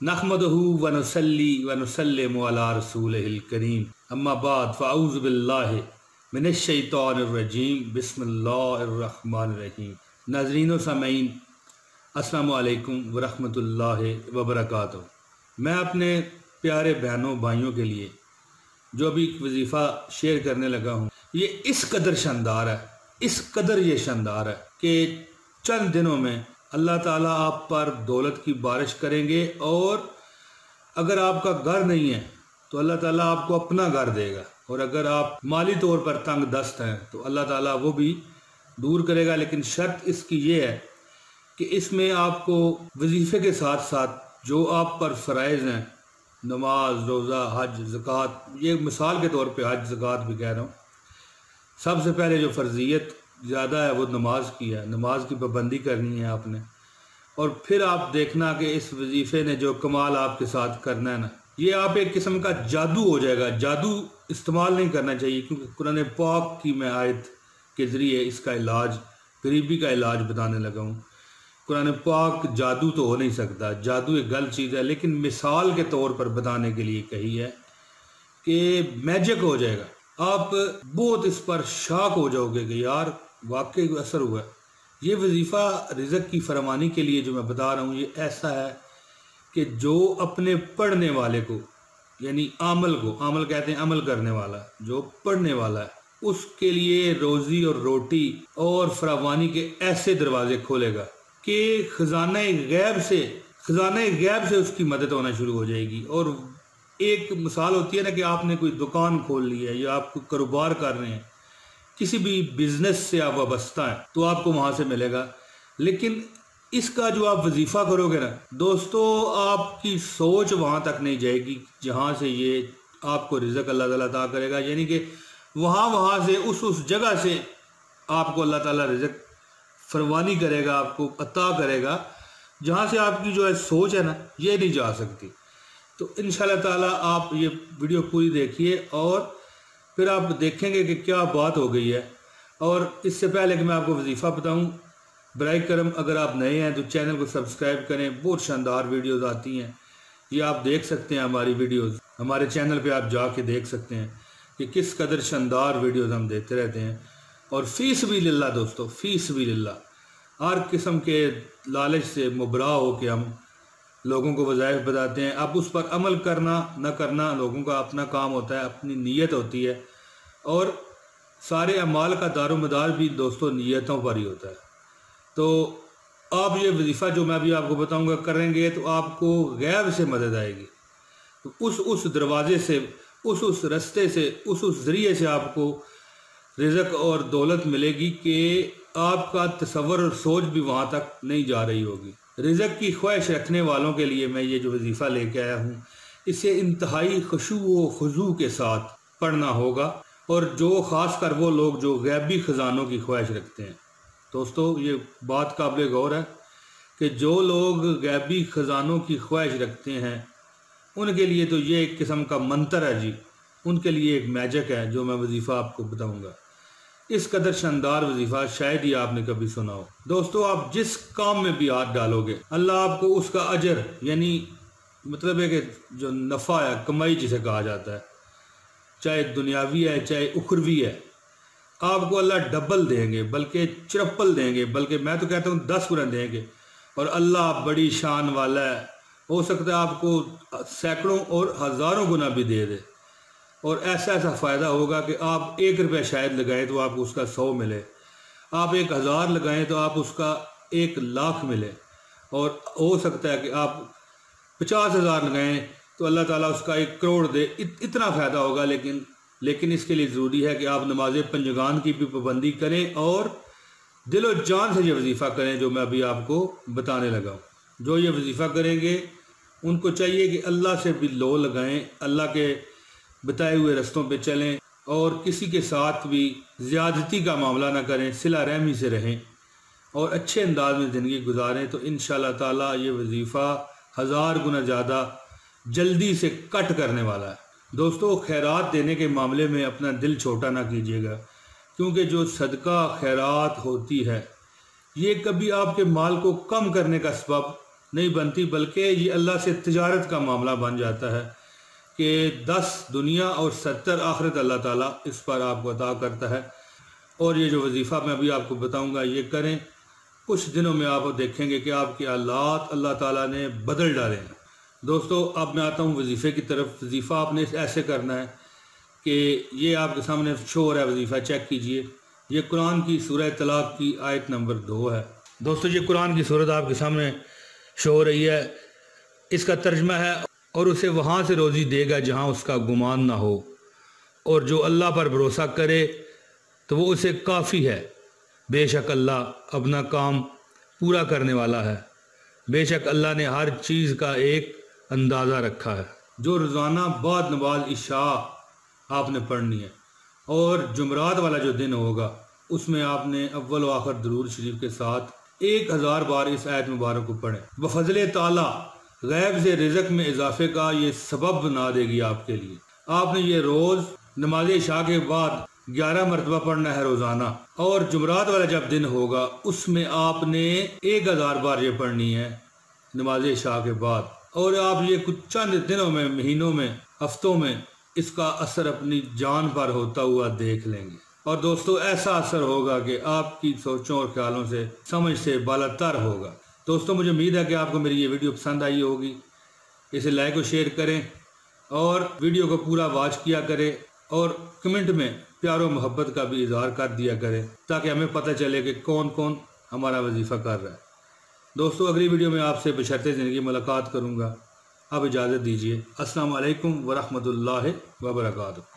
नहमदहू व नुसल्ली व नुसल्लिमु अला रसूलिहिल करीम अम्मा बाद फ़अऊज़ु बिल्लाहि मिनश शैतानिर रजीम बिस्मिल्लाहिर रहमानिर रहीम। नाज़रीन व सामीन अस्सलामु अलैकुम व रहमतुल्लाहि व बरकातुहू। मैं अपने प्यारे बहनों भाइयों के लिए जो अभी वजीफ़ा शेयर करने लगा हूँ, ये इस कदर शानदार है, इस कदर ये शानदार है कि चंद दिनों में अल्लाह ताला आप पर दौलत की बारिश करेंगे। और अगर आपका घर नहीं है तो अल्लाह ताला आपको अपना घर देगा, और अगर आप माली तौर पर तंग दस्त हैं तो अल्लाह ताला वो भी दूर करेगा। लेकिन शर्त इसकी ये है कि इसमें आपको वजीफ़े के साथ साथ जो आप पर फ़राइज़ हैं, नमाज, रोज़ा, हज, ज़कात, ये मिसाल के तौर पे हज ज़कात भी कह रहा हूँ, सबसे पहले जो फ़र्जियत ज़्यादा है वो नमाज की है। नमाज की पाबंदी करनी है आपने, और फिर आप देखना कि इस वजीफ़े ने जो कमाल आपके साथ करना है ना, ये आप एक किस्म का जादू हो जाएगा। जादू इस्तेमाल नहीं करना चाहिए, क्योंकि कुरान पाक की मैं आयत के ज़रिए इसका इलाज, गरीबी का इलाज बताने लगा हूँ। कुरान पाक जादू तो हो नहीं सकता, जादू एक गलत चीज़ है, लेकिन मिसाल के तौर पर बताने के लिए कही है कि मैजिक हो जाएगा। आप बहुत इस पर शाक हो जाओगे कि यार वाकई असर हुआ है। ये वजीफ़ा रिज़्क़ की फरमानी के लिए जो मैं बता रहा हूँ, ये ऐसा है कि जो अपने पढ़ने वाले को, यानी आमल को, आमल कहते हैं अमल करने वाला, जो पढ़ने वाला है उसके लिए रोज़ी और रोटी और फरावानी के ऐसे दरवाजे खोलेगा कि खजाना गैब से उसकी मदद होना शुरू हो जाएगी। और एक मिसाल होती है ना कि आपने कोई दुकान खोल ली है या आप कोई कारोबार कर रहे हैं, किसी भी बिजनेस से आप वाबस्ता हैं तो आपको वहाँ से मिलेगा। लेकिन इसका जो आप वजीफ़ा करोगे ना दोस्तों, आपकी सोच वहाँ तक नहीं जाएगी जहाँ से ये आपको रिज़्क़ अल्लाह ताला अता करेगा। यानी कि वहाँ से उस जगह से आपको अल्लाह ताला रिज़्क़ फरमानी करेगा, आपको अता करेगा, जहाँ से आपकी जो है सोच है ना ये नहीं जा सकती। तो इंशाअल्लाह ताला आप ये वीडियो पूरी देखिए और फिर आप देखेंगे कि क्या बात हो गई है। और इससे पहले कि मैं आपको वजीफ़ा बताऊं, बराए करम अगर आप नए हैं तो चैनल को सब्सक्राइब करें। बहुत शानदार वीडियोस आती हैं, ये आप देख सकते हैं। हमारी वीडियोस हमारे चैनल पे आप जाके देख सकते हैं कि किस कदर शानदार वीडियोस हम देते रहते हैं। और फ़ी सबीलिल्लाह दोस्तों, फ़ी सबीलिल्लाह, हर किस्म के लालच से मुबरा हो के हम लोगों को वज़ाइफ बताते हैं। अब उस पर अमल करना न करना लोगों का अपना काम होता है, अपनी नीयत होती है, और सारे अमाल का दारोमदार भी दोस्तों नीयतों पर ही होता है। तो आप ये वजीफ़ा जो मैं अभी आपको बताऊंगा करेंगे तो आपको गैब से मदद आएगी। तो उस दरवाजे से, उस रास्ते से, उस ज़रिए से आपको रिज़्क़ और दौलत मिलेगी कि आपका तसव्वुर और सोच भी वहाँ तक नहीं जा रही होगी। रिज़्क़ की ख्वाहिश रखने वालों के लिए मैं ये जो वजीफ़ा लेके आया हूँ, इसे इंतहाई खुशू व खुजू के साथ पढ़ना होगा, और जो ख़ास कर वो लोग जो गैबी ख़जानों की ख्वाहिश रखते हैं। दोस्तों ये बात काबिल गौर है कि जो लोग गैबी ख़जानों की ख्वाहिश रखते हैं उनके लिए तो ये एक किस्म का मंत्र है जी, उनके लिए एक मैजिक है जो मैं वजीफ़ा आपको बताऊँगा। इस कदर शानदार वजीफ़ा शायद ही आपने कभी सुना हो। दोस्तों आप जिस काम में भी हाथ डालोगे अल्लाह आपको उसका अजर, यानी मतलब है कि जो नफ़ा है, कमाई जिसे कहा जाता है, चाहे दुनियावी है चाहे उखरवी है, आपको अल्लाह डबल देंगे, बल्कि चरप्पल देंगे, बल्कि मैं तो कहता हूँ 10 गुना देंगे। और अल्लाह बड़ी शान वाला है, हो सकता है आपको सैकड़ों और हज़ारों गुना भी दे दे। और ऐसा फ़ायदा होगा कि आप 1 रुपया शायद लगाएं तो आपको उसका 100 मिले, आप 1000 लगाएं तो आप उसका 1 लाख मिले, और हो सकता है कि आप 50,000 लगाएं तो अल्लाह ताला उसका 1 करोड़ दे। इतना फ़ायदा होगा। लेकिन इसके लिए ज़रूरी है कि आप नमाज पंजगान की भी पाबंदी करें और दिलो जान से ये वजीफ़ा करें जो मैं अभी आपको बताने लगा हूँ। जो ये वजीफ़ा करेंगे उनको चाहिए कि अल्लाह से भी लो लगाएं, अल्लाह के बताए हुए रस्तों पे चलें, और किसी के साथ भी ज़्यादती का मामला ना करें, सिला रहमी से रहें और अच्छे अंदाज में ज़िंदगी गुजारें। तो इंशाअल्लाह ताला ये वजीफ़ा 1000 गुना ज़्यादा जल्दी से कट करने वाला है। दोस्तों खैरात देने के मामले में अपना दिल छोटा ना कीजिएगा, क्योंकि जो सदका खैरात होती है ये कभी आपके माल को कम करने का सबब नहीं बनती, बल्कि ये अल्लाह से तिजारत का मामला बन जाता है कि 10 दुनिया और 70 आखिरत अल्लाह ताला इस पर आपको अता करता है। और ये जो वजीफ़ा मैं अभी आपको बताऊंगा ये करें, कुछ दिनों में आप देखेंगे कि आपके हालात अल्लाह ताला ने बदल डाले हैं। दोस्तों अब मैं आता हूँ वजीफ़े की तरफ। वजीफ़ा आपने ऐसे करना है कि ये आपके सामने शो हो रहा है वजीफ़ा, चेक कीजिए। ये कुरान की सूरह तलाक की आयत नंबर 2 है। दोस्तों ये कुरान की सूरत आपके सामने शो हो रही है। इसका तर्जमा है, और उसे वहाँ से रोज़ी देगा जहाँ उसका गुमान ना हो, और जो अल्लाह पर भरोसा करे तो वो उसे काफ़ी है। बेशक अल्लाह अपना काम पूरा करने वाला है। बेशक अल्लाह ने हर चीज़ का एक अंदाज़ा रखा है। जो रोज़ाना बाद नमाज इशा आपने पढ़नी है, और जुमरात वाला जो दिन होगा उसमें आपने अव्वल व आखिर दुरूद शरीफ के साथ 1000 बार इस आयत मुबारक को पढ़ें। बफज़ले ताला गैब से रिज़्क़ में इजाफे का ये सबब बना देगी आपके लिए। आपने ये रोज़ नमाज इशा के बाद 11 मरतबा पढ़ना है रोज़ाना, और जुमरात वाला जब दिन होगा उसमें आपने 1000 बार ये पढ़नी है नमाज इशा के बाद। और आप ये कुछ चंद दिनों में, महीनों में, हफ्तों में इसका असर अपनी जान पर होता हुआ देख लेंगे। और दोस्तों ऐसा असर होगा कि आपकी सोचों और ख्यालों से, समझ से बालातर होगा। दोस्तों मुझे उम्मीद है कि आपको मेरी ये वीडियो पसंद आई होगी। इसे लाइक और शेयर करें और वीडियो को पूरा वॉच किया करें, और कमेंट में प्यार और मोहब्बत का भी इजहार कर दिया करें, ताकि हमें पता चले कि कौन कौन हमारा वजीफ़ा कर रहा है। दोस्तों अगली वीडियो में आपसे बशर्ते ज़िंदगी मुलाकात करूँगा। अब इजाज़त दीजिए। अस्सलाम वालेकुम व रहमतुल्लाहि व बरकातुहू।